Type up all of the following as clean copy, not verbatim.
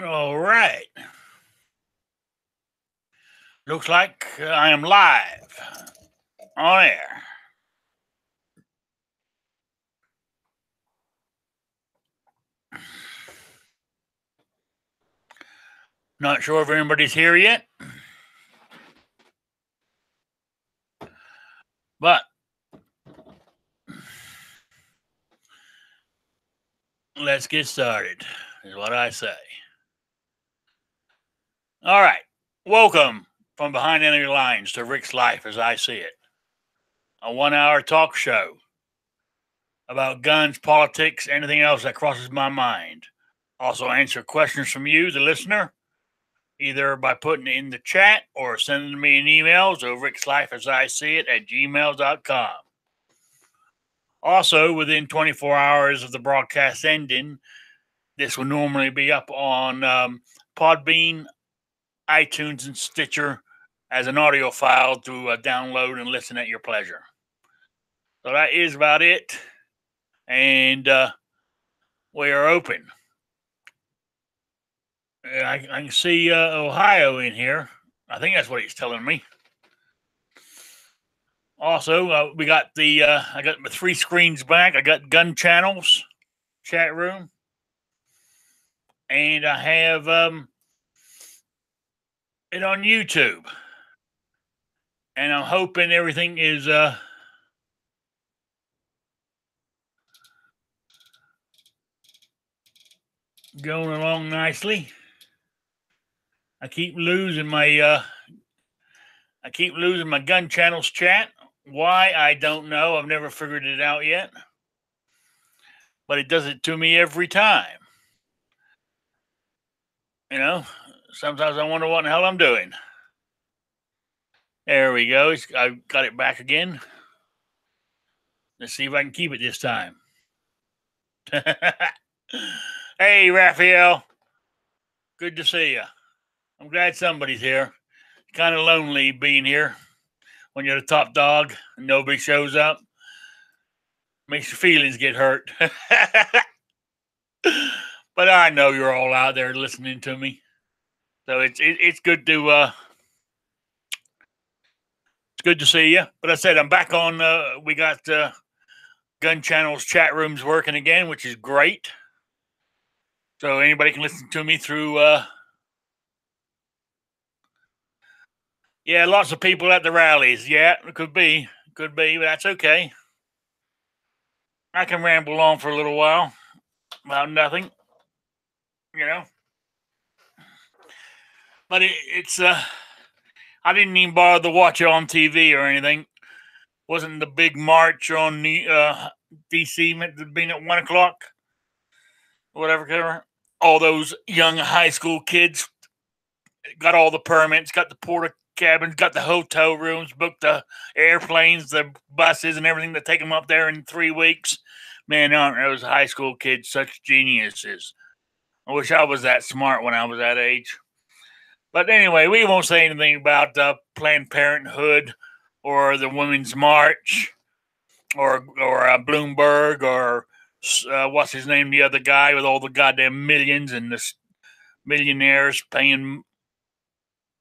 All right. Looks like I am live on air. Not sure if anybody's here yet, but let's get started, is what I say. All right. Welcome from behind enemy lines to Rick's Life as I see it. A 1-hour talk show about guns, politics, anything else that crosses my mind. Also answer questions from you, the listener, either by putting it in the chat or sending me an email to rickslifeasIseeit@gmail.com. Also, within 24 hours of the broadcast ending, this will normally be up on Podbean, iTunes, and Stitcher as an audio file to download and listen at your pleasure. So that is about it. And we are open. I can see Ohio in here. I think that's what he's telling me. Also, we got I got my 3 screens back. I got gun channels, chat room, and I have it on YouTube. And I'm hoping everything is going along nicely. I keep losing my gun channels chat. Why, I don't know. I've never figured it out yet. But it does it to me every time. You know, sometimes I wonder what in the hell I'm doing. There we go. I got it back again. Let's see if I can keep it this time. Hey, Raphael. Good to see you. I'm glad somebody's here. Kind of lonely being here when you're the top dog and nobody shows up. Makes your feelings get hurt. But I know you're all out there listening to me. So it's good to it's good to see you. But I said I'm back on. We got gun channels chat rooms working again, which is great. So anybody can listen to me through. Yeah, lots of people at the rallies. Yeah, it could be, but that's okay. I can ramble on for a little while about nothing, you know. But it's I didn't even bother to watch it on TV or anything. Wasn't the big march on the DC meant to be at 1:00, whatever. All those young high school kids got all the permits, got the porta cabins, got the hotel rooms, booked the airplanes, the buses, and everything to take them up there in 3 weeks. Man, aren't those high school kids such geniuses? I wish I was that smart when I was that age. But anyway, we won't say anything about Planned Parenthood or the Women's March or Bloomberg or what's his name, the other guy with all the goddamn millions and the millionaires paying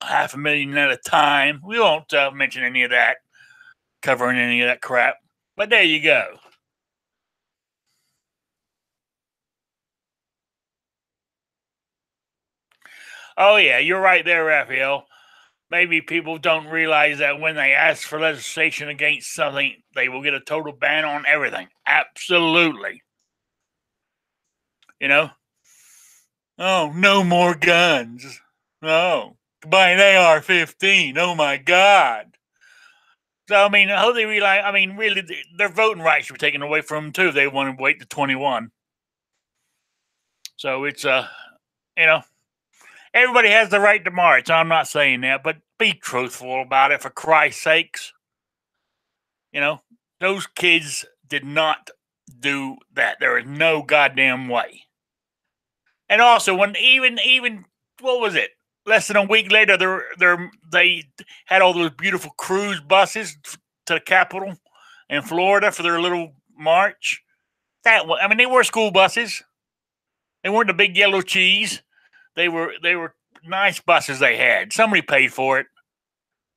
$500,000 at a time. We won't mention any of that, covering any of that crap. But there you go. Oh, yeah, you're right there, Raphael. Maybe people don't realize that when they ask for legislation against something, they will get a total ban on everything. Absolutely. You know? Oh, no more guns. Oh, buy an AR-15. Oh, my God. So, I mean, how they realize, I mean, really, their voting rights should be taken away from them, too. They want to wait to 21. So it's, you know, everybody has the right to march. I'm not saying that, but be truthful about it, for Christ's sakes. You know, those kids did not do that. There is no goddamn way. And also, when even what was it? Less than a week later, they had all those beautiful cruise buses to the Capitol in Florida for their little march. They were school buses. They weren't the big yellow cheese They were nice buses they had. Somebody paid for it.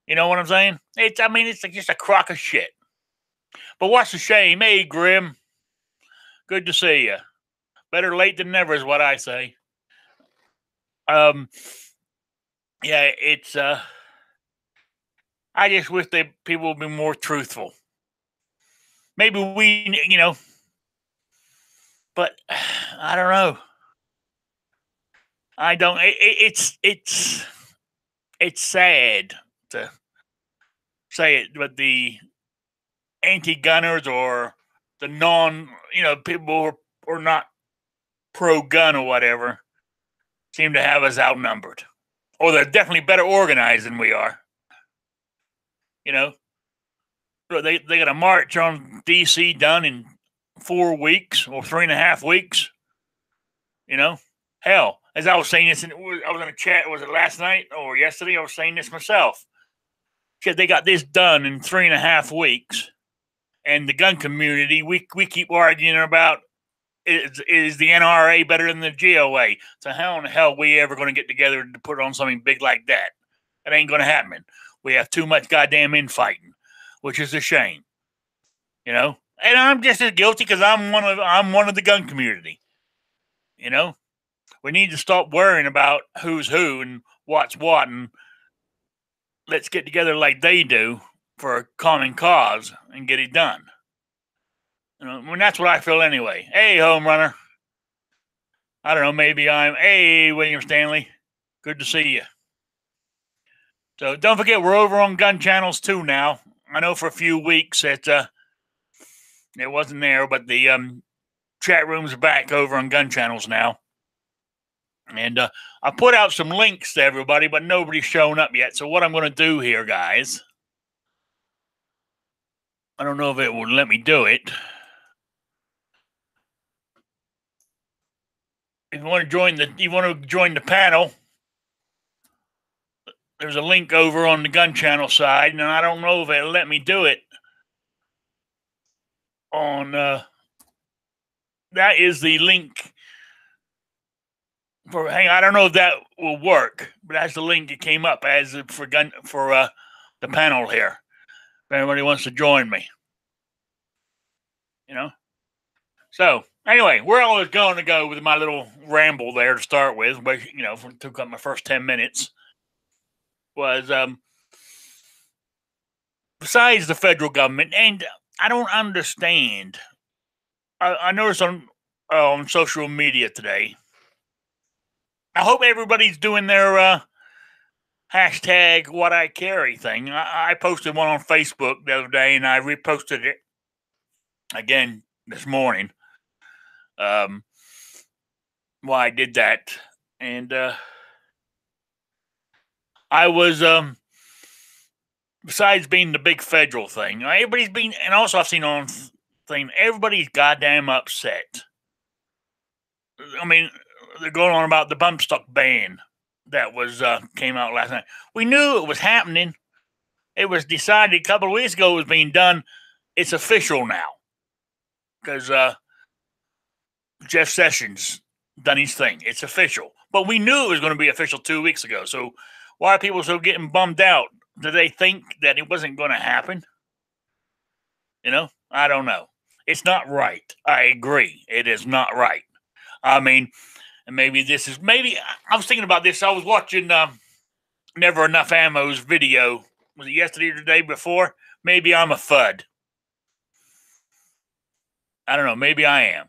You know what I'm saying? It's like just a crock of shit. But what's the shame? Hey, Grim. Good to see you. Better late than never is what I say. Yeah, it's I just wish people would be more truthful. Maybe but I don't know. I don't. It's sad to say it, but the anti-gunners or the people who are not pro-gun or whatever seem to have us outnumbered, or they're definitely better organized than we are. They got a march on DC done in 4 weeks or 3.5 weeks. Hell, as I was saying this, I was in a chat. Was it last night or yesterday? I was saying this myself. Because they got this done in 3.5 weeks, and the gun community, we keep arguing about is the NRA better than the GOA? So how in the hell are we ever going to get together to put on something big like that? It ain't going to happen. We have too much goddamn infighting, which is a shame. And I'm just as guilty because I'm one of the gun community. We need to stop worrying about who's who and what's what, and let's get together like they do for a common cause and get it done. That's what I feel anyway. Hey, home runner. I don't know. Maybe Hey, William Stanley. Good to see you. So don't forget, we're over on gun channels too now. I know for a few weeks that it wasn't there, but the chat rooms are back over on gun channels now. And I put out some links to everybody, but nobody's shown up yet. So what I'm going to do here, guys, I don't know if it will let me do it. If you want to join the panel, there's a link over on the gun channel side, and I don't know if it'll let me do it on that is the link for I don't know if that will work, but that's the link that came up as for the panel here. If anybody wants to join me. So anyway, where I was going to go with my little ramble there to start with, but took up my first 10 minutes, was besides the federal government, and I don't understand. I noticed on social media today. I hope everybody's doing their hashtag what I carry thing. I posted one on Facebook the other day, and I reposted it again this morning. Why I did that, and I was besides being the big federal thing, everybody's been, and also I've seen on thing, everybody's goddamn upset. I mean, they're going on about the bump stock ban that was came out last night. We knew it was happening. It was decided a couple of weeks ago it was being done. It's official now because Jeff Sessions done his thing. It's official. But we knew it was going to be official 2 weeks ago. So why are people so getting bummed out? Do they think that it wasn't going to happen? I don't know. It's not right. I agree. It is not right. I mean, and maybe I was thinking about this. I was watching Never Enough Ammo's video. Was it yesterday or the day before? Maybe I'm a FUD. I don't know. Maybe I am.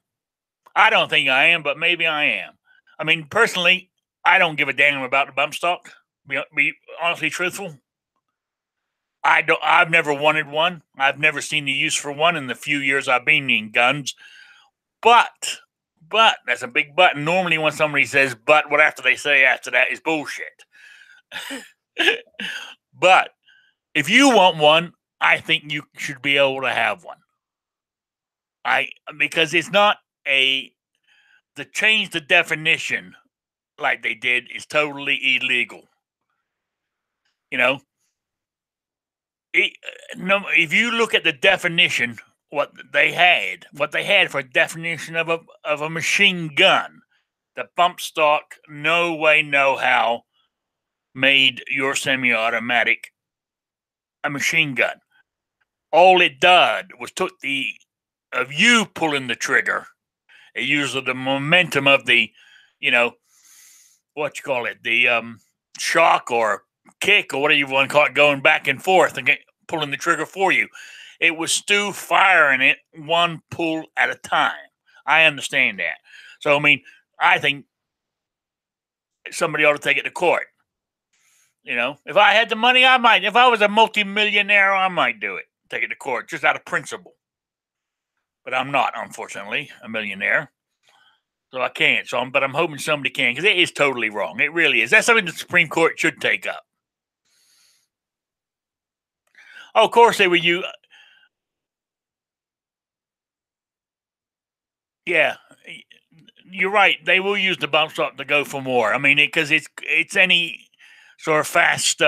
I don't think I am, but maybe I am. I mean, personally, I don't give a damn about the bump stock. Be honestly truthful. I've never wanted one. I've never seen the use for one in the few years I've been in guns. But that's a big but. Normally when somebody says but, what after they say after that is bullshit. But if you want one, I think you should be able to have one. Because it's not to change the definition like they did is totally illegal. If you look at the definition, what they had for a definition of a machine gun, the bump stock, no way, no how, made your semi-automatic a machine gun. All it did was took the of you pulling the trigger. It used the momentum of the, you know, what you call it, the shock or kick or whatever you want to call it, going back and forth and pulling the trigger for you. It was Stu firing it one pull at a time. I understand that. So, I mean, I think somebody ought to take it to court. You know, if I had the money, I might. If I was a multimillionaire, I might do it. Take it to court just out of principle. But I'm not, unfortunately, a millionaire. So I can't. But I'm hoping somebody can, because it is totally wrong. It really is. That's something the Supreme Court should take up. Oh, of course they were you. Yeah, you're right. They will use the bump stock to go for more. I mean, because it's any sort of fast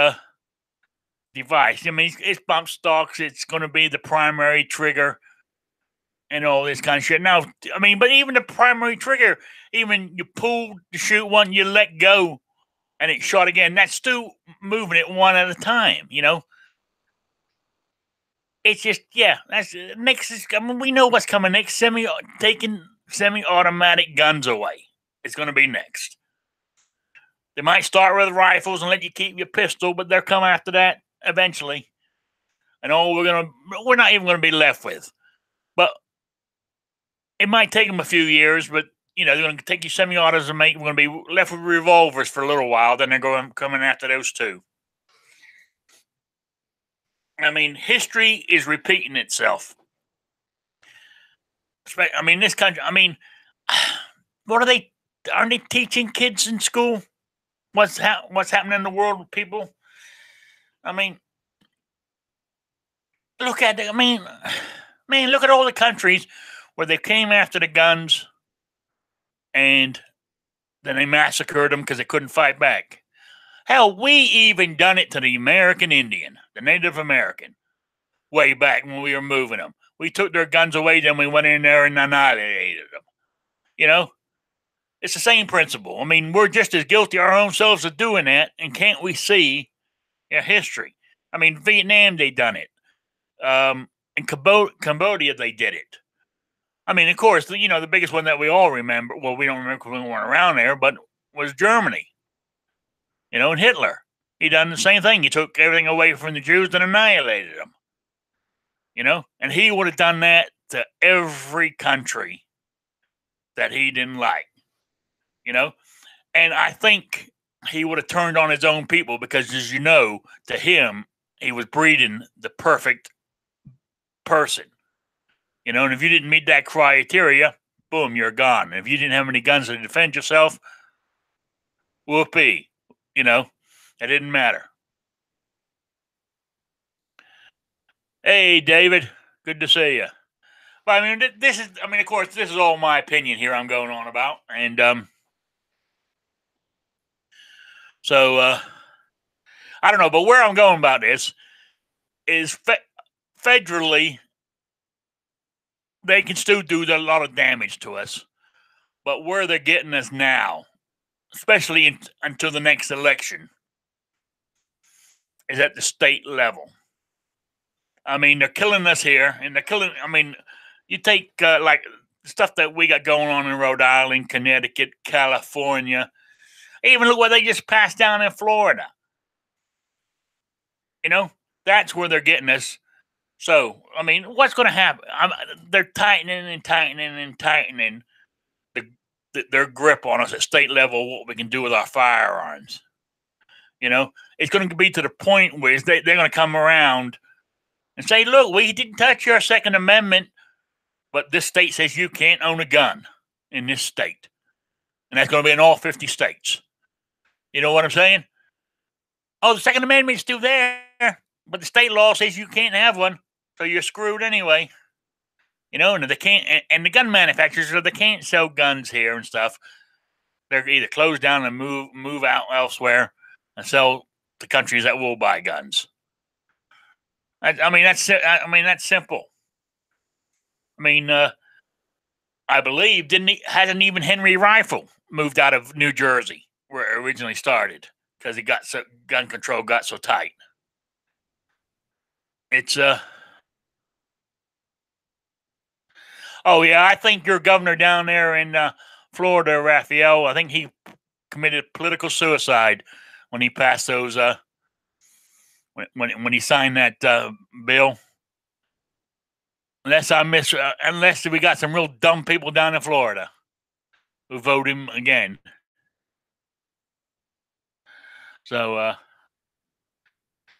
device. I mean, it's bump stocks. It's going to be the primary trigger and all this kind of shit. Now, I mean, but even the primary trigger, even you pull to shoot one, you let go, and it shot again. That's still moving it one at a time. You know, it's just That's next. I mean, we know what's coming next. Taking semi-automatic guns away. It's going to be next. They might start with rifles and let you keep your pistol, but they'll come after that eventually. And we're not even going to be left with. But it might take them a few years, but they're going to take you semi-autos and we're going to be left with revolvers for a little while. Then they're coming after those too. I mean, history is repeating itself. I mean, this country. I mean, what are they? Aren't they teaching kids in school what's happening in the world with people? I mean, look at it. I mean, man, look at all the countries where they came after the guns and then they massacred them because they couldn't fight back. Hell, we even done it to the American Indian, the Native American, way back when we were moving them. We took their guns away, then we went in there and annihilated them. You know? It's the same principle. I mean, we're just as guilty our own selves of doing that, and can't we see history? I mean, Vietnam, they done it. In Cambodia, they did it. I mean, of course, the biggest one that we all remember, well, we don't remember because we weren't around there, but was Germany. And Hitler. He done the same thing. He took everything away from the Jews and annihilated them. And he would have done that to every country that he didn't like. And I think he would have turned on his own people because, as you know, to him, he was breeding the perfect person. And if you didn't meet that criteria, boom, you're gone. And if you didn't have any guns to defend yourself, whoopee. It didn't matter. Hey, David. Good to see you. But I mean, of course, this is all my opinion here I'm going on about. And so I don't know, but where I'm going about this is federally, they can still do a lot of damage to us. But where they're getting us now, especially until the next election, is at the state level. I mean, they're killing us here, and you take like stuff that we got going on in Rhode Island, Connecticut, California. Even look what they just passed down in Florida. That's where they're getting us. So, I mean, what's going to happen? They're tightening and tightening and tightening their grip on us at state level, what we can do with our firearms. It's going to be to the point where they're going to come around and say, look, we didn't touch your Second Amendment, but this state says you can't own a gun in this state. And that's going to be in all 50 states. You know what I'm saying? Oh, the Second Amendment's still there, but the state law says you can't have one, so you're screwed anyway. And they can't, and the gun manufacturers, they can't sell guns here and stuff. They're either closed down and move out elsewhere and sell to countries that will buy guns. I mean, that's simple. I mean, I believe, didn't he? Hasn't even Henry Rifle moved out of New Jersey, where it originally started, because gun control got so tight. It's Oh yeah, I think your governor down there in Florida, Raphael, I think he committed political suicide when he passed those when he signed that bill. Unless we got some real dumb people down in Florida who vote him again. So,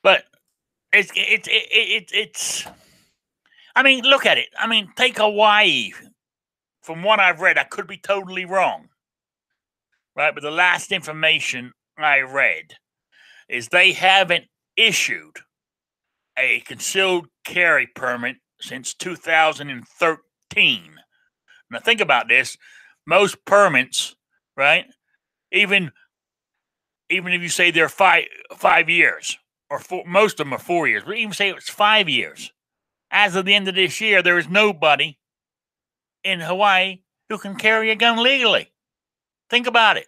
but it's. I mean, look at it. I mean, take Hawaii. From what I've read, I could be totally wrong, right? But the last information I read is they haven't issued a concealed carry permit since 2013. Now, think about this. Most permits, right? Even if you say they're 5 years, or most of them are 4 years, but even say it's 5 years. As of the end of this year, there is nobody in Hawaii who can carry a gun legally. Think about it.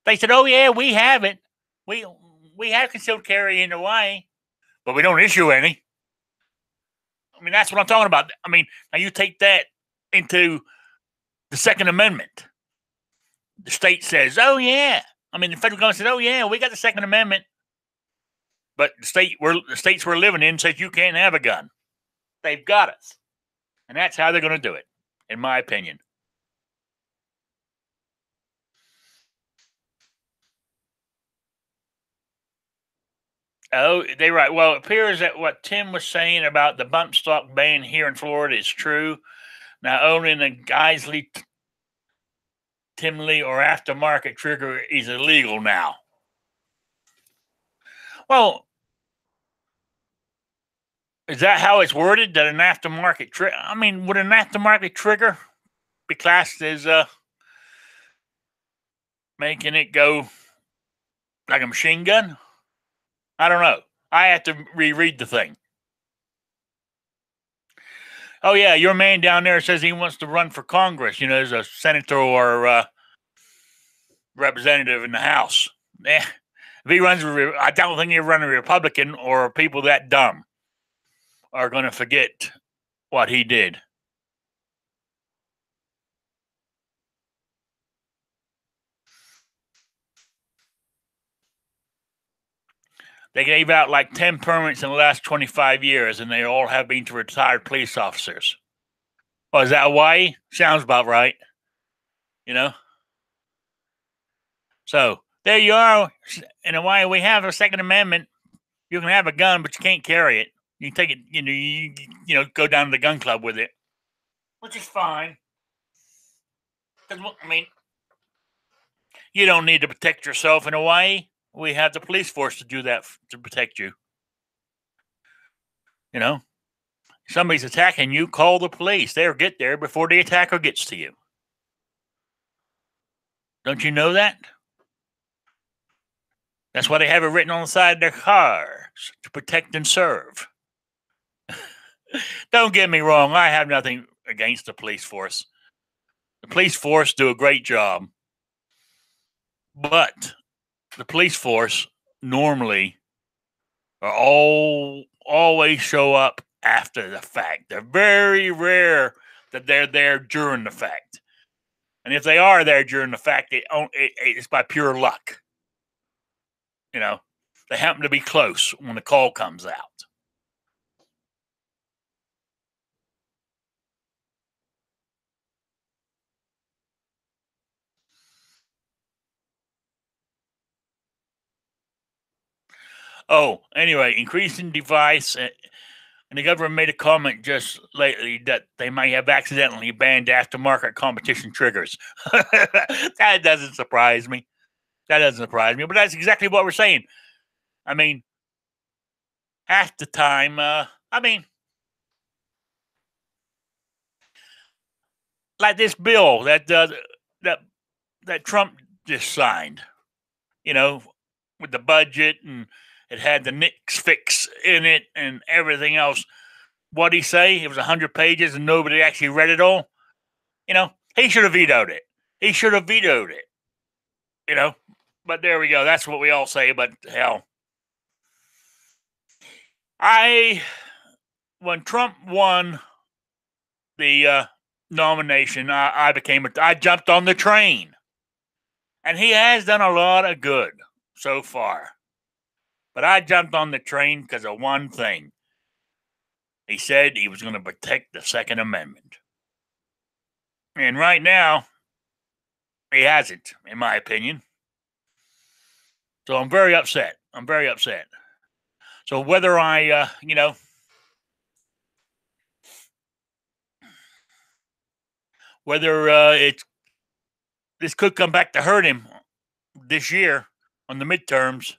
They said, "Oh yeah, we have it. We have concealed carry in Hawaii, but we don't issue any." I mean, that's what I'm talking about. I mean, now you take that into the Second Amendment. The state says, "Oh yeah." I mean, the federal government says, "Oh yeah, we got the Second Amendment," but the states we're living in says you can't have a gun. They've got us, and that's how they're going to do it, in my opinion. Oh, they're right. Well, it appears that what Tim was saying about the bump stock ban here in Florida is true. Now, owning a Geisley, Timley, or aftermarket trigger is illegal now. Well, is that how it's worded? That an aftermarket trigger? I mean, would an aftermarket trigger be classed as making it go like a machine gun? I don't know. I have to reread the thing. Oh yeah, your man down there says he wants to run for Congress. As a senator or representative in the House. If he runs, I don't think he'll run a Republican, or people that dumb are going to forget what he did. They gave out like 10 permits in the last 25 years, and they all have been to retired police officers. Oh, is that Hawaii? Sounds about right. So there you are. In Hawaii, we have a Second Amendment. You can have a gun, but you can't carry it. You can take it, you go down to the gun club with it, which is fine. I mean, you don't need to protect yourself in Hawaii. We have the police force to do that, to protect you. Somebody's attacking you, call the police. They'll get there before the attacker gets to you. Don't you know that? That's why they have it written on the side of their cars, to protect and serve. Don't get me wrong. I have nothing against the police force. The police force do a great job. But the police force normally are always show up after the fact. They're very rare that they're there during the fact. And if they are there during the fact, it's by pure luck. They happen to be close when the call comes out. Oh, anyway, increasing device. And the government made a comment just lately that they might have accidentally banned aftermarket competition triggers. That doesn't surprise me. But that's exactly what we're saying. I mean, half the time, like this bill that Trump just signed, with the budget, and it had the Nix fix in it and everything else. What'd he say? It was 100 pages and nobody actually read it all. He should have vetoed it. He should have vetoed it. But there we go. That's what we all say. But hell, when Trump won the nomination, I jumped on the train, and he has done a lot of good so far. But I jumped on the train because of one thing. He said he was going to protect the Second Amendment. And right now, he hasn't, in my opinion. So I'm very upset. So whether I, whether this could come back to hurt him this year on the midterms,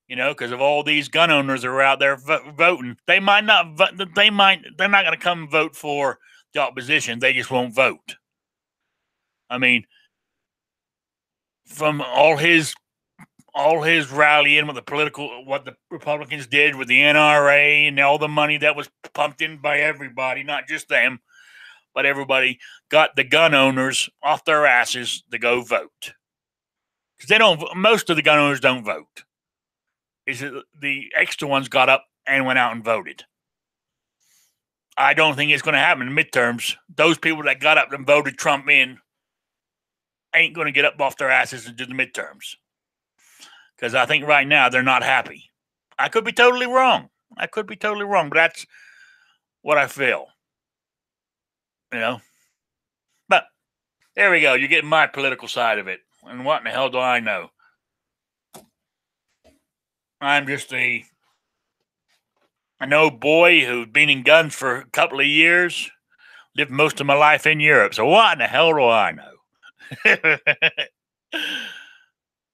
because of all these gun owners that are out there voting. They might not vote. They're not going to come vote for the opposition. They just won't vote. I mean, from all his rallying with what the Republicans did with the NRA and all the money that was pumped in by everybody, not just them, but everybody got the gun owners off their asses to go vote. Because most of the gun owners don't vote. The extra ones got up and went out and voted. I don't think it's going to happen in midterms. Those people that got up and voted Trump in ain't going to get up off their asses and do the midterms. Because I think right now they're not happy. I could be totally wrong. But that's what I feel. But there we go. You're getting my political side of it. And what in the hell do I know? I'm just an old boy who's been in guns for a couple of years, lived most of my life in Europe. So what in the hell do I know?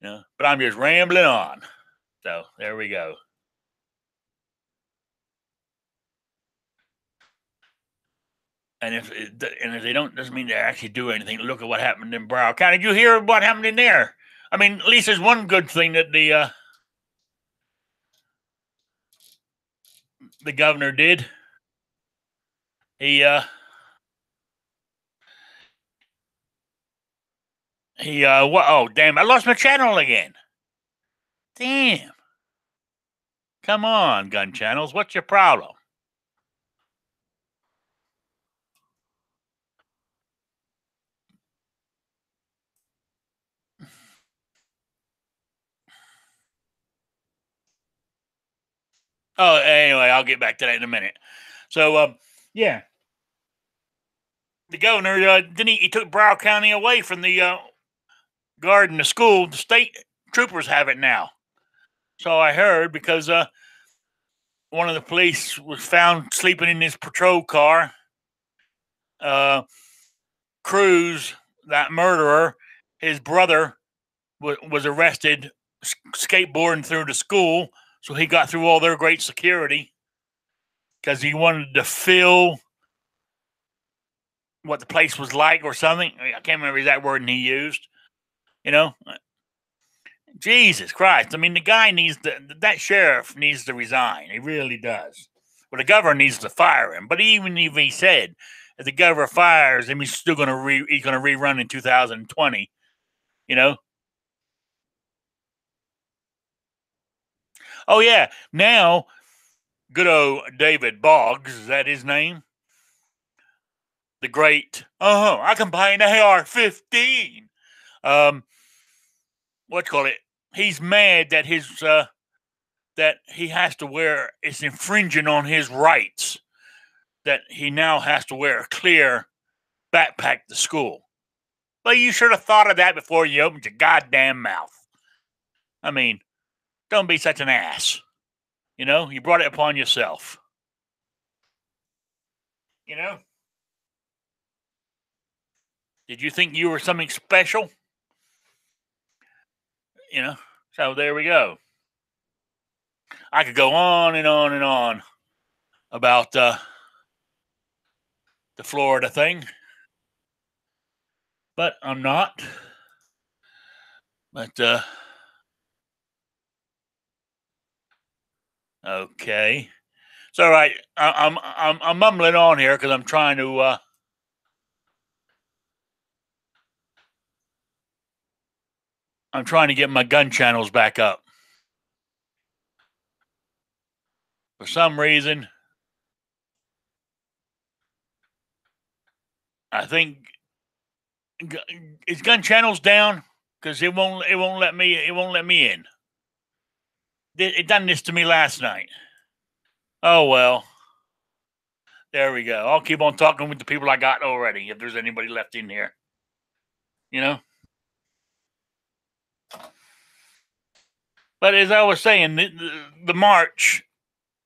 But I'm just rambling on. So there we go. And if they don't, doesn't mean they actually do anything. Look at what happened in Broward County. Did you hear what happened in there? I mean, at least there's one good thing that the governor did. He what? Oh, damn! I lost my channel again. Damn! Come on, gun channels. What's your problem? Oh, anyway, I'll get back to that in a minute. So, yeah. The governor, didn't he took Broward County away from the guard in the school. The state troopers have it now. So I heard, because one of the police was found sleeping in his patrol car. Cruz, that murderer, his brother was arrested skateboarding through the school. So he got through all their great security because he wanted to feel what the place was like or something. I can't remember exact wording he used. Jesus Christ. I mean, the guy that sheriff needs to resign. He really does. Well, the governor needs to fire him. But even if he said, if the governor fires him, he's still going to rerun in 2020. Oh, yeah. Now, good old David Boggs, is that his name? The great, I can buy an AR-15. What you call it? He's mad that that he has to wear, it's infringing on his rights that he now has to wear a clear backpack to school. Well, you should have thought of that before you opened your goddamn mouth. I mean, don't be such an ass. You brought it upon yourself. Did you think you were something special? So there we go. I could go on and on and on about the Florida thing, but I'm not. But okay, it's all right. I'm mumbling on here because I'm trying to I'm trying to get my gun channels back up. For some reason, I think is gun channels down because it won't let me in. It done this to me last night. Oh well. There we go. I'll keep on talking with the people I got already. If there's anybody left in here, you know. But as I was saying, the march,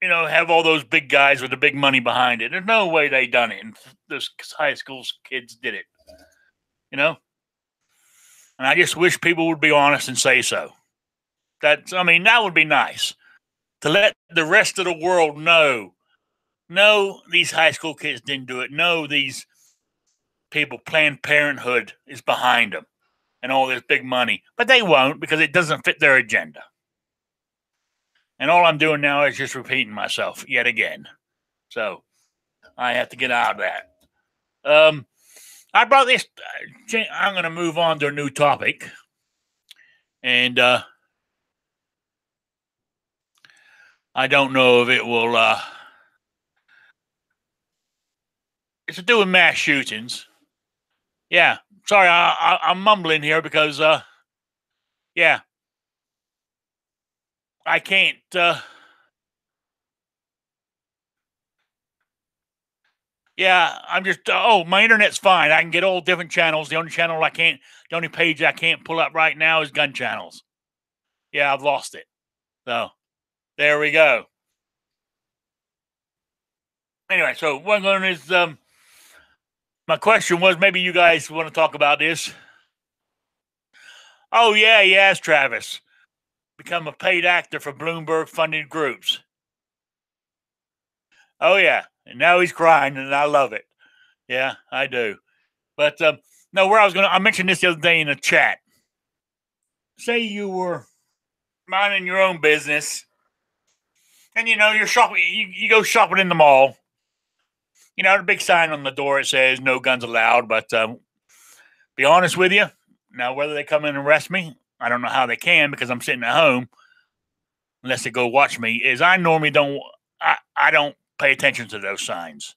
have all those big guys with the big money behind it. There's no way they done it. And those high school kids did it, And I just wish people would be honest and say so. That would be nice to let the rest of the world know. No, these high school kids didn't do it. No, these people, Planned Parenthood is behind them and all this big money. But they won't because it doesn't fit their agenda. And all I'm doing now is just repeating myself yet again. So I have to get out of that. I brought this. I'm going to move on to a new topic. And I don't know if it will. It's to do with mass shootings. Yeah. Sorry, I'm mumbling here because, yeah. I can't. Yeah, I'm just. My internet's fine. I can get all different channels. The only page I can't pull up right now is gun channels. Yeah, I've lost it. So there we go. Anyway, so what I'm going is my question was maybe you guys want to talk about this. Oh yeah, yes, Travis. Become a paid actor for Bloomberg funded groups. Oh yeah. And now he's crying and I love it. Yeah, I do. But no, I mentioned this the other day in a chat. Say you were minding your own business and you're shopping, you go shopping in the mall. The big sign on the door, it says no guns allowed, but be honest with you, now whether they come in and arrest me, I don't know how they can because I'm sitting at home unless they go watch me, is I normally don't pay attention to those signs.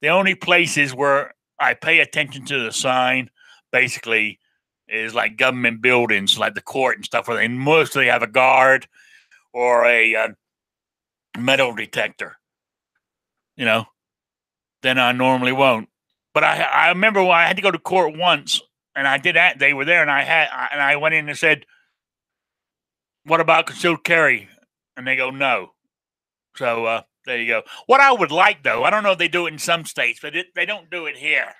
The only places where I pay attention to the sign basically is like government buildings, like the court and stuff, where they mostly have a guard or a metal detector. Then I normally won't. But I remember when I had to go to court once, and I did that. They were there, and I went in and said, "What about concealed carry?" And they go, "No." So there you go. What I would like, though, I don't know if they do it in some states, but they don't do it here.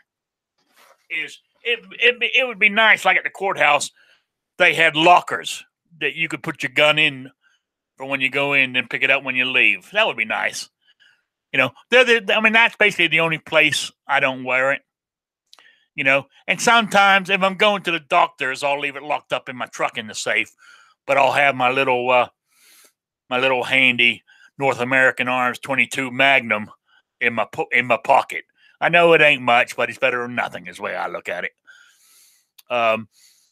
It would be nice, like at the courthouse, they had lockers that you could put your gun in for when you go in and pick it up when you leave. That would be nice. That's basically the only place I don't wear it. And sometimes if I'm going to the doctor's, I'll leave it locked up in my truck in the safe, but I'll have my little handy North American Arms 22 Magnum in my pocket. I know it ain't much, but it's better than nothing is the way I look at it. But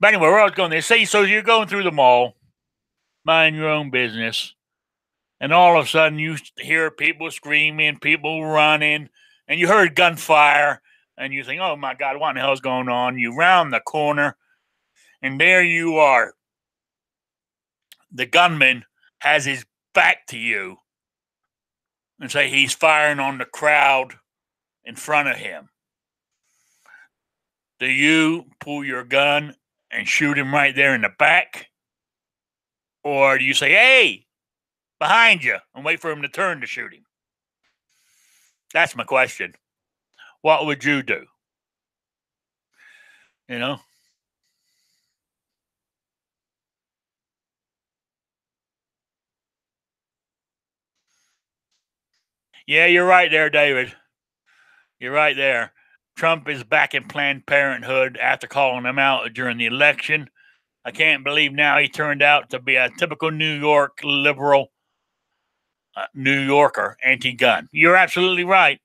anyway, where I was going there, so you're going through the mall, mind your own business, and all of a sudden you hear people screaming, people running, and you heard gunfire, and you think, oh my God, what in the hell's going on? You round the corner, and there you are. The gunman has his back to you, and say he's firing on the crowd in front of him. Do you pull your gun and shoot him right there in the back? Or do you say, hey, behind you, and wait for him to turn to shoot him? That's my question. What would you do? Yeah, you're right there, David. You're right there. Trump is back in Planned Parenthood after calling them out during the election. I can't believe now he turned out to be a typical New York liberal New Yorker, anti-gun. You're absolutely right.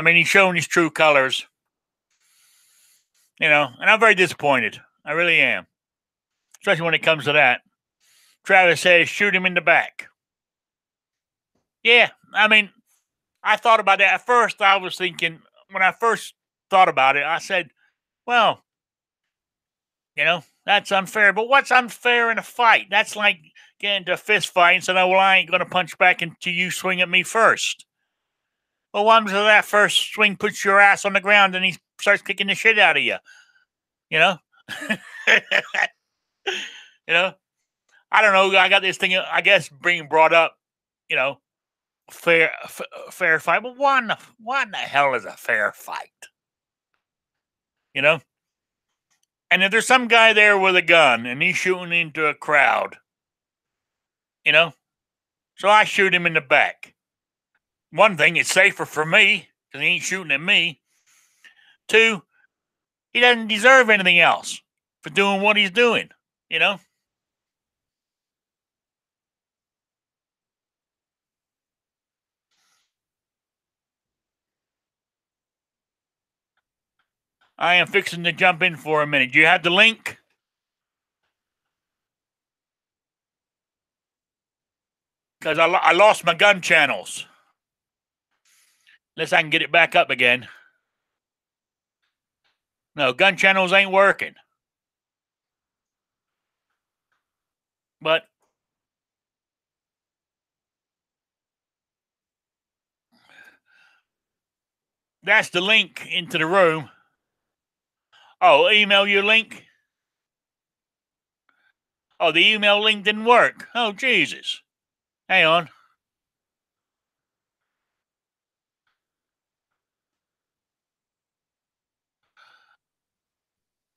He's showing his true colors. And I'm very disappointed. I really am. especially when it comes to that. Travis says, shoot him in the back. Yeah, I mean, I thought about that. At first, I was thinking, when I first thought about it, I said, well, that's unfair. But what's unfair in a fight? That's like getting into a fist fight and saying, oh, well, I ain't going to punch back until you swing at me first. Well, what happens if that first swing puts your ass on the ground and he starts kicking the shit out of you? You know? I don't know. I got this thing, I guess, being brought up, fair fight. But what in the hell is a fair fight? And if there's some guy there with a gun and he's shooting into a crowd, so I shoot him in the back. One thing, it's safer for me because he ain't shooting at me. Two, he doesn't deserve anything else for doing what he's doing, I am fixing to jump in for a minute. Do you have the link? Because I lost my gun channels. Unless I can get it back up again. No, gun channels ain't working. But that's the link into the room. Oh, email your link? Oh, the email link didn't work. Oh, Jesus. Hang on.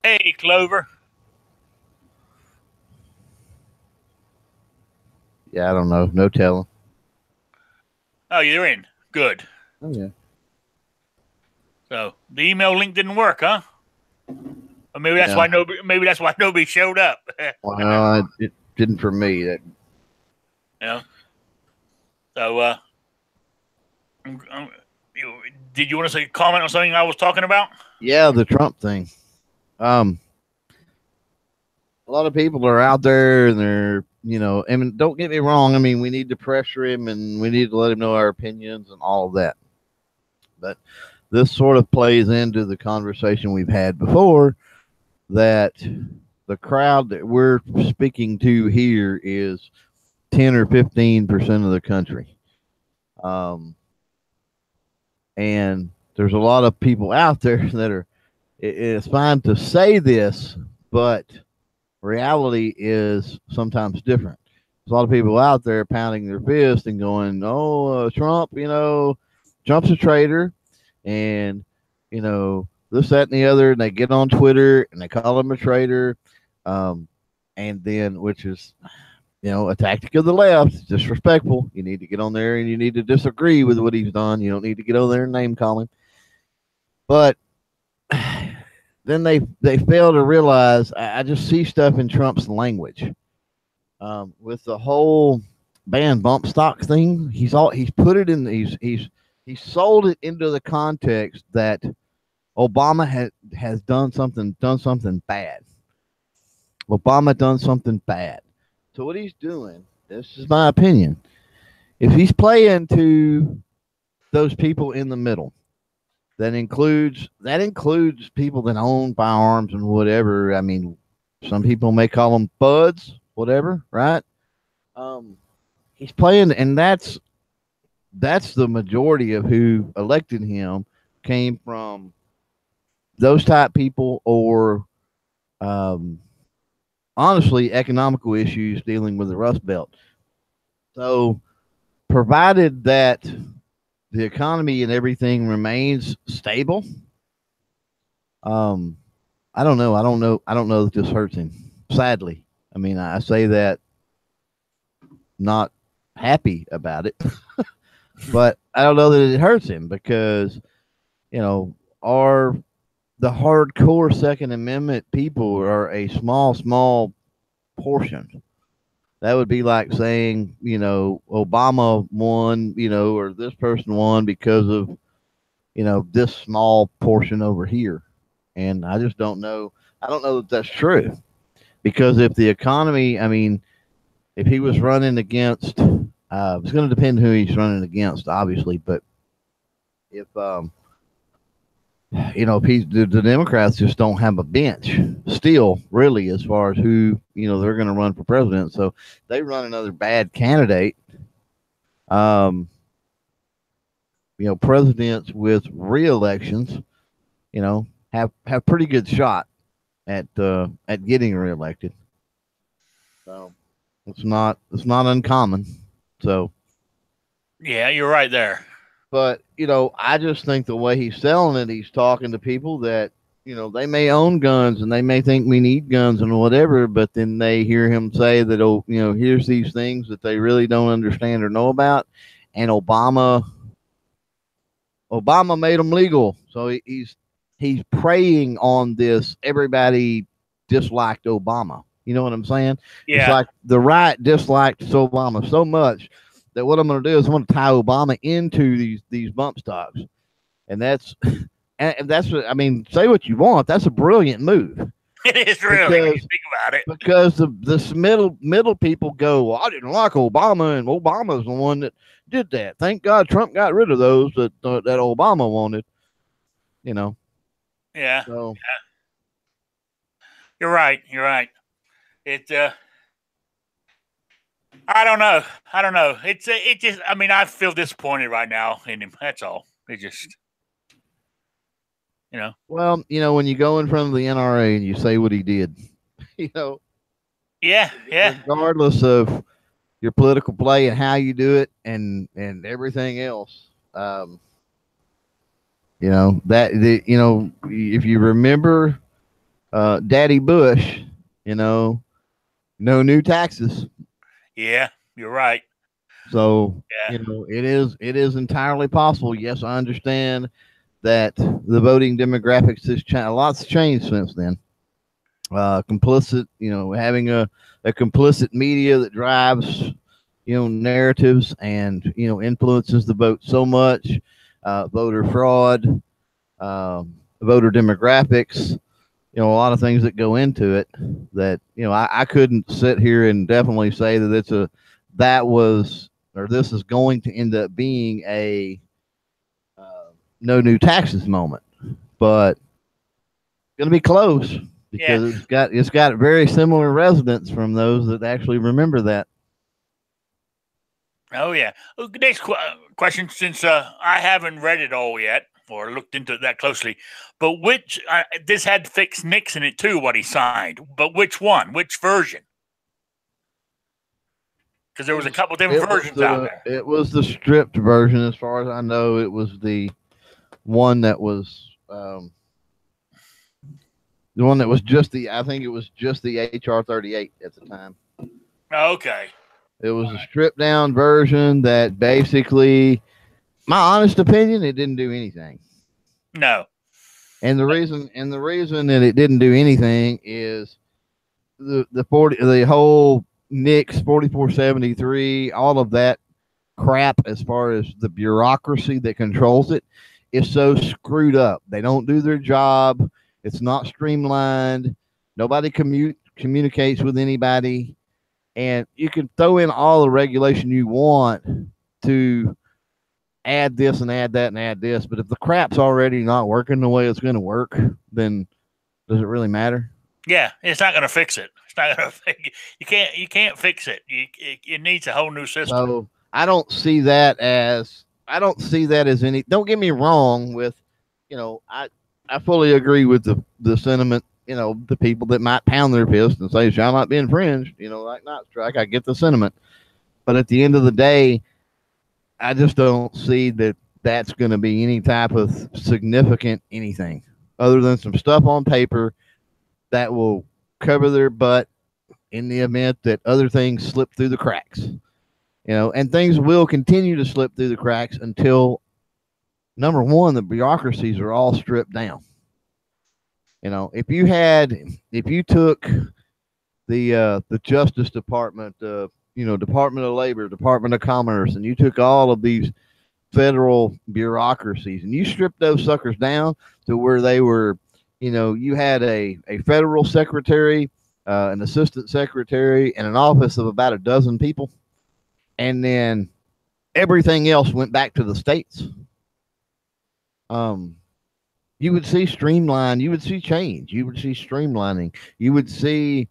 Hey, Clover. Yeah, I don't know. No telling. Oh, you're in. Good. Oh, yeah. So the email link didn't work, huh? Or maybe that's why nobody. Maybe that's why nobody showed up. Well, it didn't for me. So, did you want to say comment on something I was talking about? Yeah, the Trump thing. A lot of people are out there and they're, I mean, don't get me wrong. I mean, we need to pressure him and we need to let him know our opinions and all of that. But this sort of plays into the conversation we've had before that the crowd that we're speaking to here is 10 or 15% of the country. And there's a lot of people out there that are, it's fine to say this, but reality is sometimes different. There's a lot of people out there pounding their fist and going, oh, Trump, Trump's a traitor. And, this, that, and the other. And they get on Twitter and they call him a traitor. And then, which is, a tactic of the left. It's disrespectful. You need to get on there and you need to disagree with what he's done. You don't need to get on there and name call him. But then they fail to realize, I just see stuff in Trump's language. With the whole ban bump stock thing, he's put it in, he's sold it into the context that Obama has done something bad. Obama done something bad. So what he's doing, this is my opinion, if he's playing to those people in the middle, that includes people that own firearms and whatever. I mean, some people may call them buds, whatever, right? He's playing, and that's the majority of who elected him came from those type people, or honestly, economical issues dealing with the Rust Belt. So, provided that the economy and everything remains stable, I don't know. I don't know that this hurts him. Sadly, I mean, I say that not happy about it, but I don't know that it hurts him because, the hardcore Second Amendment people are a small portion. That would be like saying, Obama won, or this person won because of, this small portion over here. And I just don't know. I don't know that that's true. because if the economy, I mean, if he was running against, it's going to depend who he's running against, obviously, but if if he's the Democrats just don't have a bench still, really, as far as who they're going to run for president. So they run another bad candidate. Um, Presidents with re-elections, have pretty good shot at getting reelected. So it's not uncommon. So yeah, you're right there. but I just think the way he's selling it, he's talking to people that they may own guns and they may think we need guns and whatever, but then they hear him say that here's these things that they really don't understand or know about, and Obama made them legal, so he's preying on this. Everybody disliked Obama. You know what I'm saying? Yeah. It's like the right disliked Obama so much that what I'm going to do is I'm going to tie Obama into these bump stocks, and that's what I mean. Say what you want. That's a brilliant move. It is really. When you think about it, because the middle people go, well, I didn't like Obama, and Obama's the one that did that. Thank God Trump got rid of those that Obama wanted. Yeah. So, yeah. You're right. It. I don't know. It just. I mean, I feel disappointed right now in him. That's all. It just. Well, when you go in front of the NRA and you say what he did, Yeah. regardless of your political play and how you do it and everything else, if you remember, Daddy Bush, no new taxes. Yeah, you're right. So, it is entirely possible. Yes, I understand that the voting demographics has changed. Lots changed since then. Complicit, having a complicit media that drives, narratives and, influences the vote so much, voter fraud, voter demographics, a lot of things that go into it that, I couldn't sit here and definitely say that this is going to end up being a no new taxes moment, but it's going to be close because it's got very similar residents from those that actually remember that. Oh yeah. Next question, since I haven't read it all yet or looked into it that closely, but which this had fixed nicks in it too, what he signed, but which one, which version? Because there was a couple different versions out there. It was the stripped version, as far as I know. It was the one that was the one that was I think it was just the HR 38 at the time. Okay. It was a stripped down version that basically, my honest opinion, it didn't do anything. No. And the reason that it didn't do anything is the whole Nix 4473, all of that crap as far as the bureaucracy that controls it is so screwed up. They don't do their job. It's not streamlined. Nobody communicates with anybody. And you can throw in all the regulation you want to add this and add that and add this. But if the crap's already not working the way it's going to work, then does it really matter? Yeah, it's not going to fix it. It's not going to. You can't fix it. It needs a whole new system. So I don't see that as any. Don't get me wrong. With I fully agree with the sentiment. The people that might pound their fist and say shall not be infringed. Like not strike. I get the sentiment, but at the end of the day, I just don't see that that's going to be any type of significant anything other than some stuff on paper that will cover their butt in the event that other things slip through the cracks. And things will continue to slip through the cracks until, number one, the bureaucracies are all stripped down. If you took the Justice Department, Department of Labor, Department of Commerce, and you took all of these federal bureaucracies and you stripped those suckers down to where they were, you had a federal secretary an assistant secretary, and an office of about a dozen people. And then everything else went back to the states. Um, you would see streamline, you would see change, you would see streamlining, you would see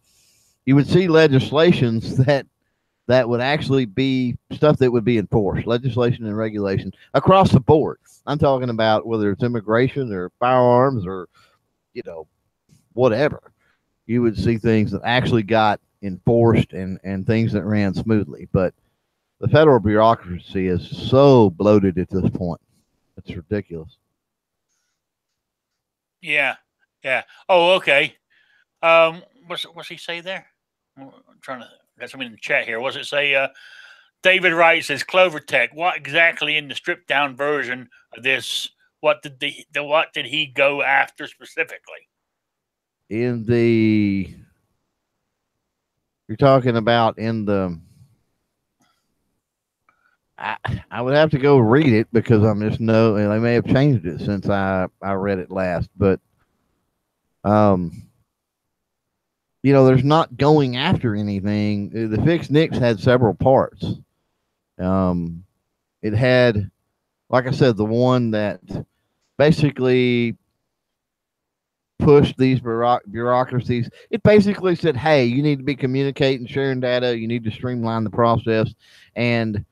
legislations that would actually be stuff that would be enforced, legislation and regulation across the board. I'm talking about whether it's immigration or firearms or, whatever. You would see things that actually got enforced and things that ran smoothly. But the federal bureaucracy is so bloated at this point. It's ridiculous. Yeah. Yeah. Oh, okay. What's he say there? I'm trying to got something in the chat here. What's it say? David Wright says Clover Tech. What exactly in the stripped down version of this? What did he go after specifically? You're talking about in the. I would have to go read it because I'm just and they may have changed it since I read it last, but there's not going after anything. The Fixed Nicks had several parts. It had, like I said, the one that basically pushed these bureaucracies. It basically said, hey, you need to be communicating, sharing data. You need to streamline the process. And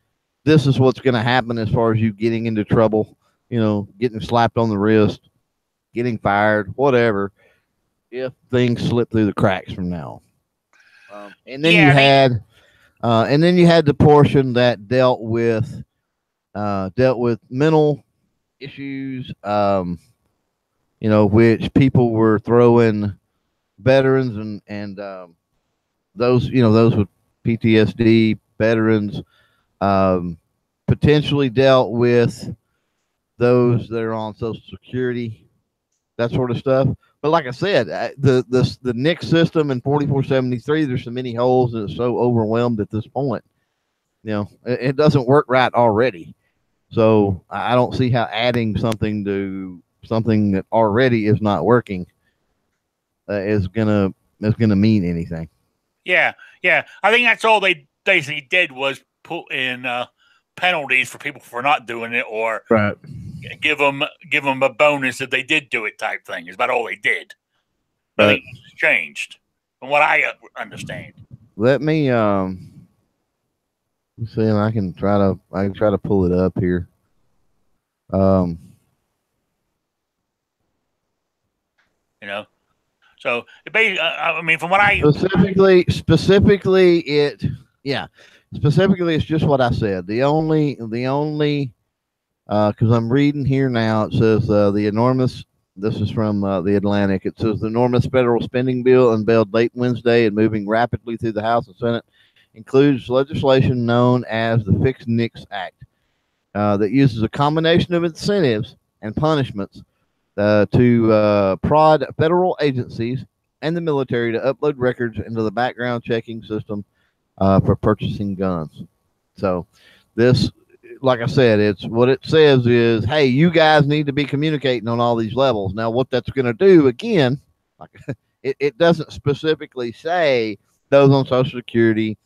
this is what's going to happen as far as you getting into trouble, getting slapped on the wrist, getting fired, whatever, if things slip through the cracks from now. And then you had the portion that dealt with mental issues, which people were throwing veterans and those with PTSD, veterans, potentially dealt with those that are on Social Security, that sort of stuff. But like I said, the NICS system in 4473, there's so many holes and it's so overwhelmed at this point. It doesn't work right already. So I don't see how adding something to something that already is not working is gonna mean anything. Yeah. I think that's all they basically did was put in penalties for people for not doing it, or right. give them a bonus if they did do it, type thing. Is about all they did. Nothing changed, from what I understand. Let me see, and I can try to pull it up here. So I mean, from what I specifically it's just what I said. The only because I'm reading here now, it says the enormous. This is from the Atlantic. It says the enormous federal spending bill unveiled late Wednesday and moving rapidly through the House and Senate includes legislation known as the Fixed Nicks Act that uses a combination of incentives and punishments to prod federal agencies and the military to upload records into the background checking system for purchasing guns. So this, like I said, it's what it says is, hey, you guys need to be communicating on all these levels. Now, what that's going to do, again, like it doesn't specifically say those on Social Security,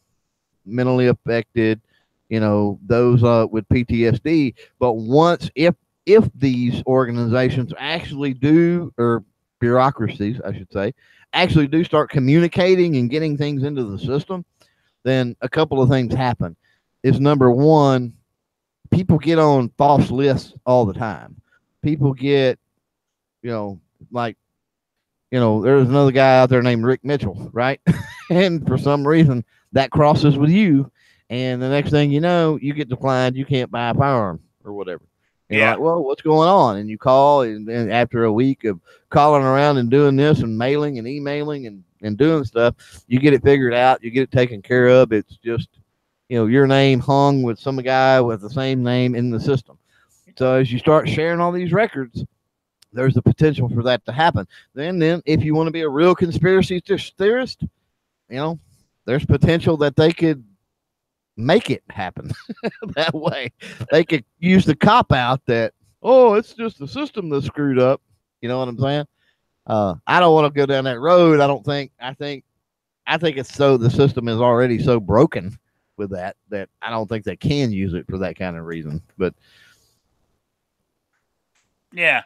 mentally affected, those with PTSD. But if these organizations actually do, or bureaucracies, I should say, actually do start communicating and getting things into the system, then a couple of things happen. Is number one, people get on false lists all the time. People get, there's another guy out there named Rick Mitchell, right? And for some reason that crosses with you, and the next thing you know, you get declined. You can't buy a firearm or whatever. You're like, well, what's going on? And you call, and after a week of calling around and doing this and mailing and emailing and doing stuff, you get it figured out. You get it taken care of. It's just, your name hung with some guy with the same name in the system. So as you start sharing all these records, there's the potential for that to happen. Then if you want to be a real conspiracy theorist, there's potential that they could make it happen that way. They could use the cop out that, it's just the system that's screwed up. You know what I'm saying? I don't want to go down that road. I think I think it's so the system is already so broken with that I don't think they can use it for that kind of reason. But Yeah,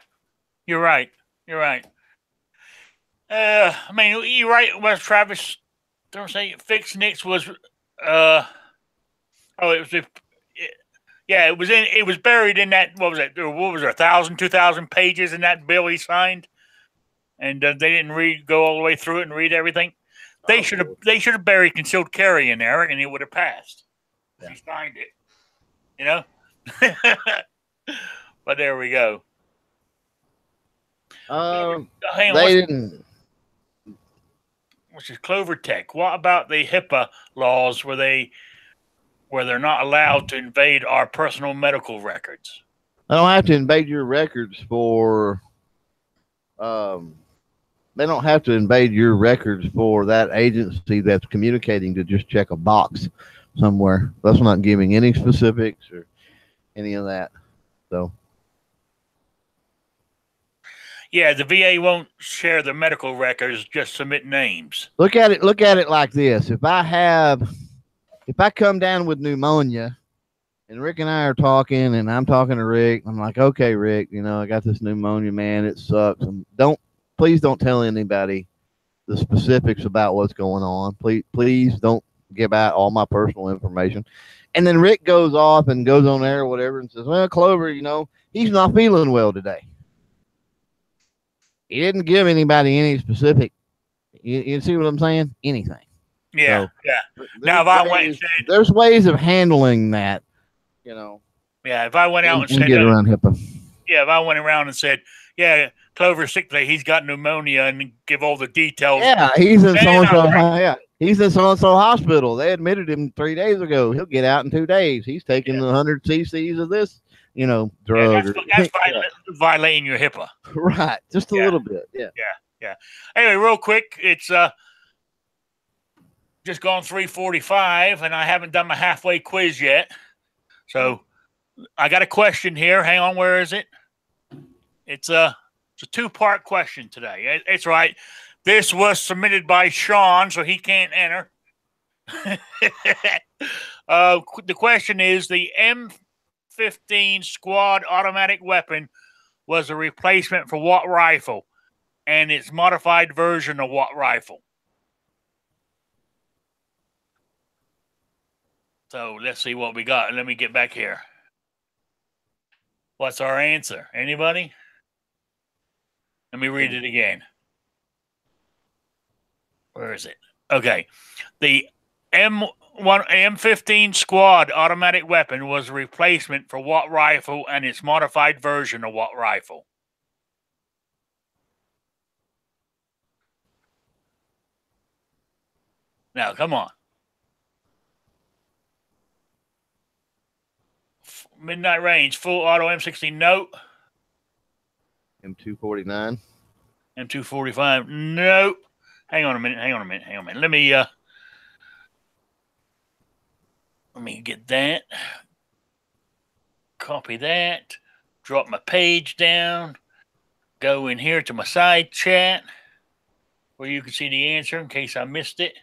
you're right. You're right. I mean, you're right. Was Travis? Don't say Fix Nicks was. Oh, it was. Yeah, it was in. It was buried in that. What was it? What was there? 1,000, 2,000 pages in that bill he signed, and they didn't go all the way through it and read everything. They should have. They should have buried concealed carry in there, and it would have passed. Yeah. He signed it. You know. But there we go. They didn't. Which is Clover Tech. What about the HIPAA laws where they're not allowed to invade our personal medical records? They don't have to invade your records for. They don't have to invade your records for that agency that's communicating to just check a box somewhere. That's not giving any specifics or any of that. So. Yeah, the VA won't share the medical records, just submit names. Look at it like this. If I come down with pneumonia and Rick and I are talking and I'm talking to Rick, I'm like, okay, Rick, I got this pneumonia, man. It sucks. And please don't tell anybody the specifics about what's going on. Please don't give out all my personal information. And then Rick goes off and goes on air or whatever and says, well, Clover, he's not feeling well today. He didn't give anybody any specific. You see what I'm saying? Anything. Yeah, so, yeah. Now, if I went and said, there's ways of handling that, Yeah, if I went out and said, get around HIPAA. Yeah, if I went around and said, yeah, Clover's sick today, he's got pneumonia, and give all the details. Yeah, he's in so-and-so. Yeah, he's in so-and-so hospital. They admitted him 3 days ago. He'll get out in 2 days. He's taking 100 cc's of this. Drug. Yeah, that's violating your HIPAA. Right. Just a little bit. Yeah. Anyway, real quick, it's just gone 3:45, and I haven't done my halfway quiz yet. So I got a question here. Hang on, where is it? It's a 2-part question today. It's right. This was submitted by Sean, so he can't enter. The question is, the M15 squad automatic weapon was a replacement for what rifle, and its modified version of what rifle? So let's see what we got. Let me get back here. What's our answer? Anybody? Let me read it again. Where is it? Okay. The M15 squad automatic weapon was a replacement for what rifle, and its modified version of what rifle? Now, come on. Midnight range, full auto M16, no. M249. M245, no. Hang on a minute. Let me get that. Copy that. Drop my page down. Go in here to my side chat where you can see the answer in case I missed it.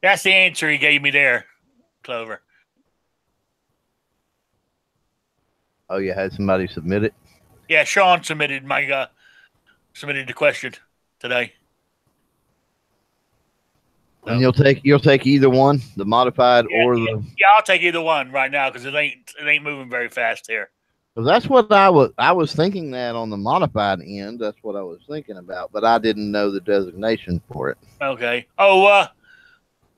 That's the answer he gave me there, Clover. Oh, you had somebody submit it? Yeah, Sean submitted the question today. And you'll take either one, the modified or the. Yeah, I'll take either one right now because it ain't moving very fast here. Well, that's what I was thinking that on the modified end. That's what I was thinking about, but I didn't know the designation for it. Okay. Oh,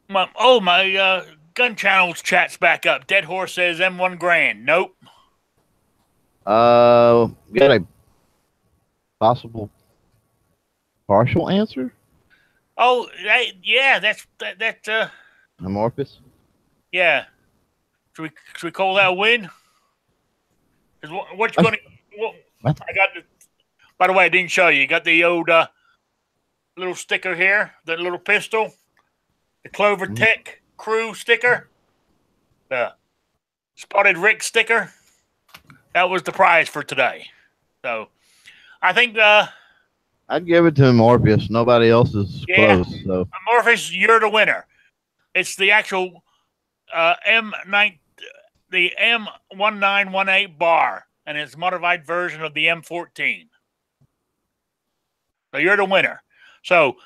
my gun channels chat's back up. Dead Horse says M1 Grand. Nope. Got a possible partial answer? Oh, yeah, that's Amorphous? Yeah. Should we call that a win? Because what you're going to... I got the... By the way, I didn't show you. You got the old little sticker here, the little pistol, the Clover Tech crew sticker, the Spotted Rick sticker. That was the prize for today. So I think I'd give it to Morpheus. Nobody else is Yeah, close. So Morpheus, you're the winner. It's the actual M9, the M1918 bar, and it's a modified version of the M14. So you're the winner. So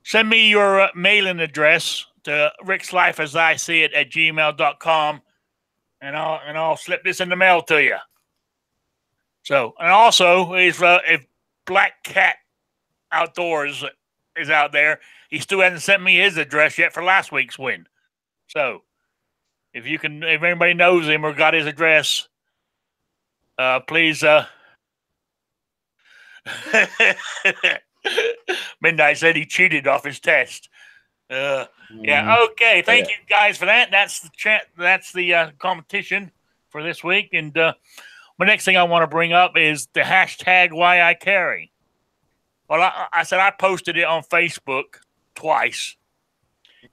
send me your mailing address to rickslife.as-I-see-it at gmail.com, and I'll slip this in the mail to you. So, and also, if Black Cat Outdoors is out there, he still hasn't sent me his address yet for last week's win. So, if anybody knows him or got his address, please. Midnight said he cheated off his test. Yeah. Okay. Thank you guys for that. That's the chat. That's the competition for this week. And my next thing I want to bring up is the hashtag Why I Carry. Well, I said I posted it on Facebook twice,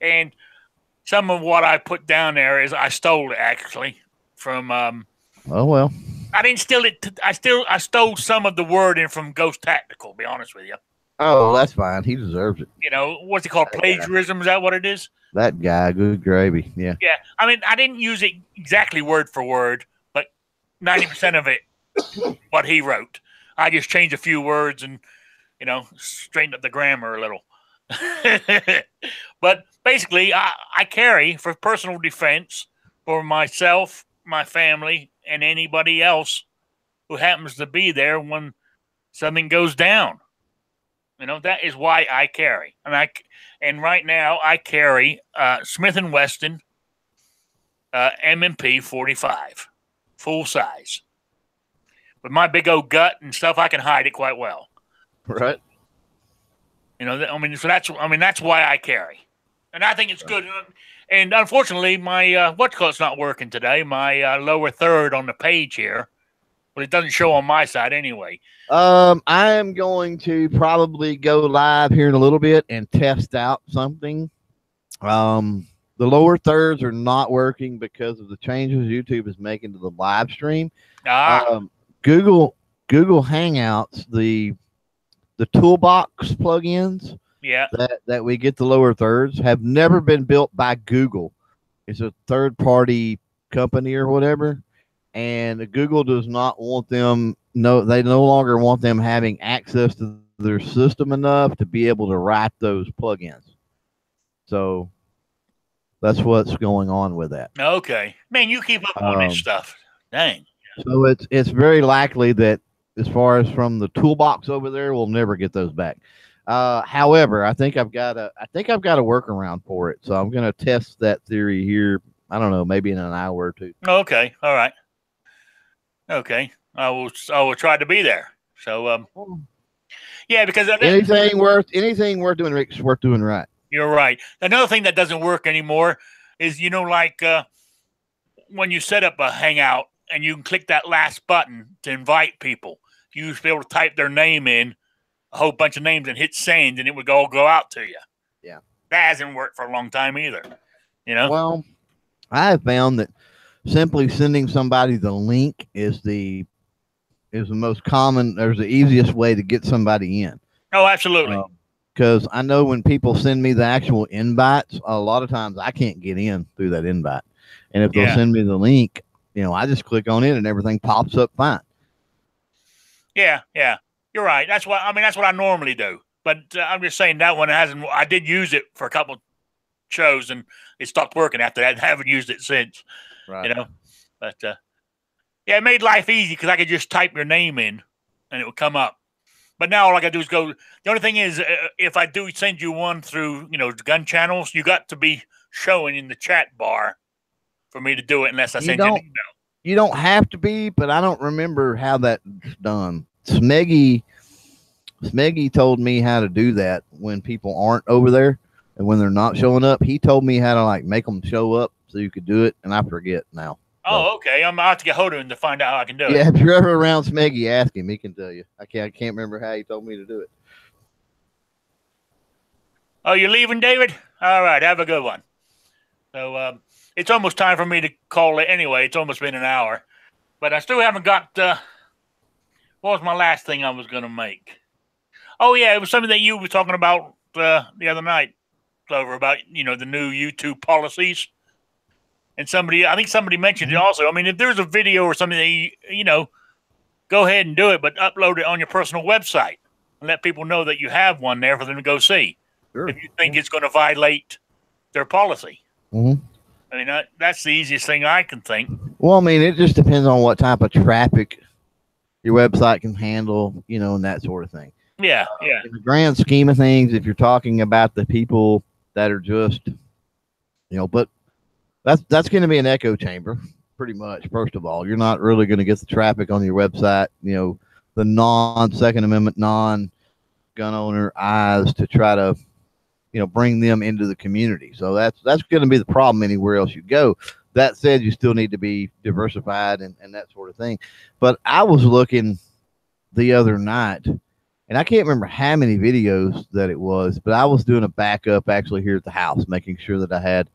and some of what I put down there is I stole it actually from. Oh well. I didn't steal it. I stole some of the wording from Ghost Tactical. Be honest with you. Oh, that's fine. He deserves it. You know, what's it called? Plagiarism? Is that what it is? That guy, good gravy. Yeah. Yeah. I mean, I didn't use it exactly word for word, but 90% of it, what he wrote. I just changed a few words and, straightened up the grammar a little. But basically, I carry for personal defense for myself, my family, and anybody else who happens to be there when something goes down. That is why I carry. And right now I carry Smith & Wesson M&P 45, full size. With my big old gut and stuff, I can hide it quite well. Right. So that's why I carry. And I think it's good. And unfortunately, my it's not working today. My lower third on the page here, but it doesn't show on my side anyway. I am going to probably go live here in a little bit and test out something. The lower thirds are not working because of the changes YouTube is making to the live stream. Google Hangouts, the toolbox plugins that we get the lower thirds have never been built by Google. It's a third party company or whatever. And Google does not want them. No, they no longer want them having access to their system enough to be able to write those plugins. So that's what's going on with that. Okay, man, you keep up on this stuff. Dang. So it's very likely that as far as from the toolbox over there, we'll never get those back. However, I think I've got a workaround for it. So I'm going to test that theory here. I don't know, maybe in an hour or two. Okay, all right. Okay, I will try to be there. So, yeah, because anything worth doing, Rick's worth doing right. You're right. Another thing that doesn't work anymore is like when you set up a Hangout and you can click that last button to invite people. You used to be able to type their name in, a whole bunch of names, and hit send, and it would all go out to you. Yeah, that hasn't worked for a long time either. Well, I have found that simply sending somebody the link is the most common, or the easiest way to get somebody in. Oh, absolutely. Because I know when people send me the actual invites, a lot of times I can't get in through that invite. And if they'll send me the link, I just click on it and everything pops up fine. Yeah, you're right. That's what I normally do. But I'm just saying that one hasn't. I did use it for a couple of shows and it stopped working after that. I haven't used it since. Right. But it made life easy because I could just type your name in and it would come up. But now all I got to do is go. The only thing is, if I do send you one through, gun channels, you got to be showing in the chat bar for me to do it unless I send you an email. You don't have to be, but I don't remember how that's done. Smeggy told me how to do that when people aren't over there and when they're not showing up. He told me how to make them show up so you could do it, and I forget now. Oh, okay. I'm out to get hold of him to find out how I can do it. Yeah, if you're ever around Smeggy, ask him. He can tell you. I can't remember how he told me to do it. Oh, you're leaving, David? All right. Have a good one. So it's almost time for me to call it anyway. It's almost been an hour. But I still haven't got what was my last thing I was going to make? Oh yeah, it was something that you were talking about the other night, Clover, about the new YouTube policies. And I think somebody mentioned it also. I mean, if there's a video or something that go ahead and do it, but upload it on your personal website and let people know that you have one there for them to go see. Sure. If you think it's going to violate their policy. Mm-hmm. I mean, that's the easiest thing I can think. Well, I mean, it just depends on what type of traffic your website can handle, and that sort of thing. Yeah, yeah. In the grand scheme of things, if you're talking about the people that are just, but that's going to be an echo chamber, pretty much. First of all, you're not really going to get the traffic on your website, the non-Second Amendment, non-gun owner eyes to try to, bring them into the community. So that's going to be the problem anywhere else you go. That said, you still need to be diversified and that sort of thing. But I was looking the other night, and I can't remember how many videos that it was, but I was doing a backup actually here at the house, making sure that I had,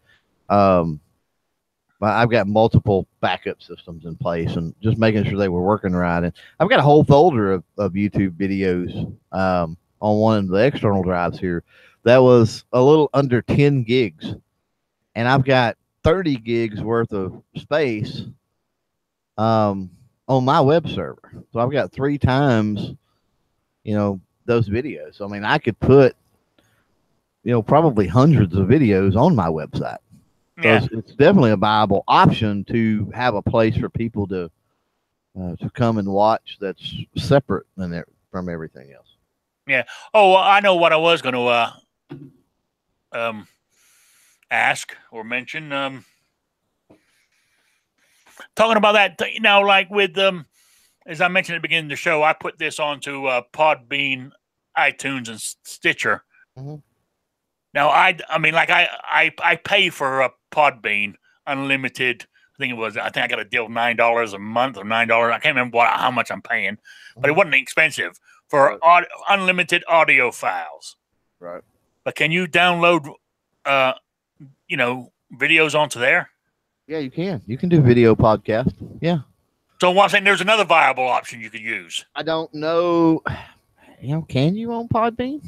I've got multiple backup systems in place and just making sure they were working right. And I've got a whole folder of YouTube videos on one of the external drives here that was a little under 10 gigs. And I've got 30 gigs worth of space on my web server. So I've got 3 times, those videos. So, I mean, I could put, probably hundreds of videos on my website. Yeah. So it's definitely a viable option to have a place for people to come and watch that's separate from everything else. Yeah. Oh, well, I know what I was going to ask or mention. Talking about that, like with as I mentioned at the beginning of the show, I put this onto Podbean, iTunes, and Stitcher. Mm-hmm. Now, I mean, like I pay for a Podbean Unlimited. I think I got a deal $9 a month or $9. I can't remember how much I'm paying, but it wasn't expensive for unlimited audio files. Right. But can you download, videos onto there? Yeah, you can. You can do video podcast. Yeah. So I'm saying there's another viable option you could use. I don't know. Can you on Podbean?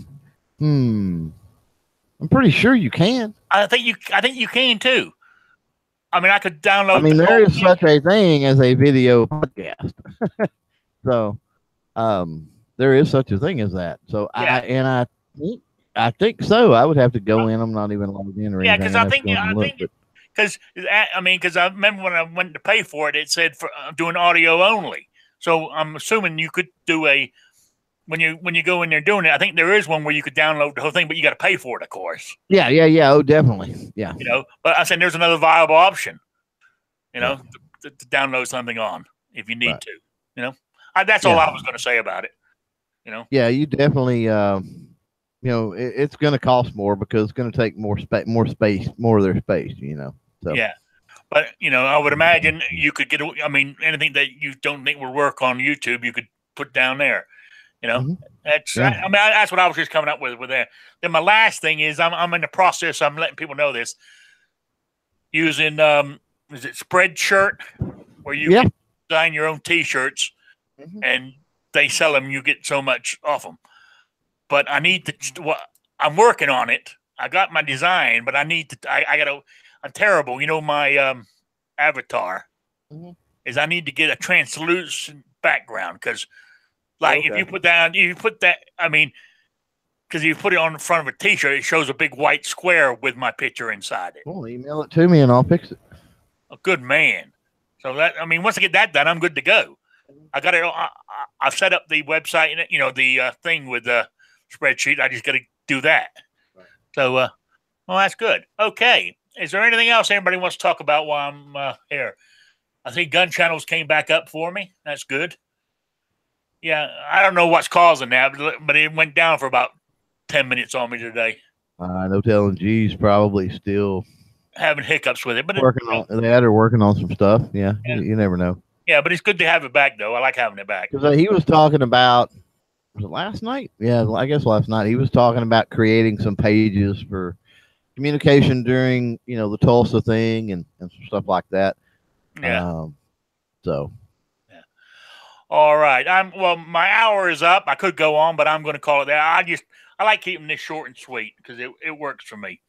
I'm pretty sure you can. I think you can too. I mean, I could download. I mean, there is such a thing as a video podcast. So, there is such a thing as that. So yeah. I think so. I would have to go in. I'm not even logged in or anything. Because I remember when I went to pay for it, it said for doing audio only. So I'm assuming you could do when you go in there doing it. I think there is one where you could download the whole thing, but you got to pay for it, of course. Yeah. Oh, definitely. Yeah. But I said there's another viable option. To download something on if you need to. That's all I was going to say about it. Yeah, you definitely. It's going to cost more because it's going to take more space, more of their space. So. Yeah, but I would imagine you could get. I mean, anything that you don't think will work on YouTube, you could put down there. Mm-hmm. That's. Yeah. That's what I was just coming up with there. Then my last thing is I'm in the process. I'm letting people know this. Using is it Spreadshirt, where you can design your own T-shirts, and they sell them. You get so much off them. But I need to. I'm working on it. I got my design, but I need to. I got to. I'm terrible. My avatar is I need to get a translucent background because, if you put that, I mean, because you put it on the front of a T-shirt, it shows a big white square with my picture inside it. Well, email it to me and I'll fix it. A good man. So once I get that done, I'm good to go. I got it. I've set up the website, the thing with the spreadsheet. I just got to do that. Right. So, well, that's good. Okay. Is there anything else anybody wants to talk about while I'm here? I think gun channels came back up for me. That's good. Yeah, I don't know what's causing that, but it went down for about 10 minutes on me today. No telling. G's probably still having hiccups with it, but working on some stuff. Yeah, you never know. Yeah, but it's good to have it back, though. I like having it back. Because he was talking about, was it last night? Yeah, I guess last night. He was talking about creating some pages for communication during, the Tulsa thing and some stuff like that. Yeah. So. Yeah. All right. Well, my hour is up. I could go on, but I'm going to call it that. I like keeping this short and sweet because it works for me.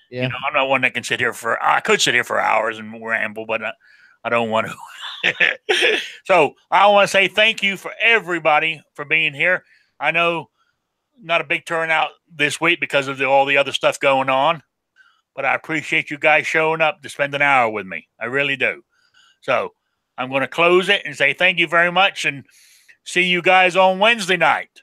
Yeah. You know, I'm not one that can sit here I could sit here for hours and ramble, but I don't want to. So I want to say thank you for everybody for being here. I know not a big turnout this week because of all the other stuff going on, but I appreciate you guys showing up to spend an hour with me. I really do. So I'm going to close it and say thank you very much and see you guys on Wednesday night.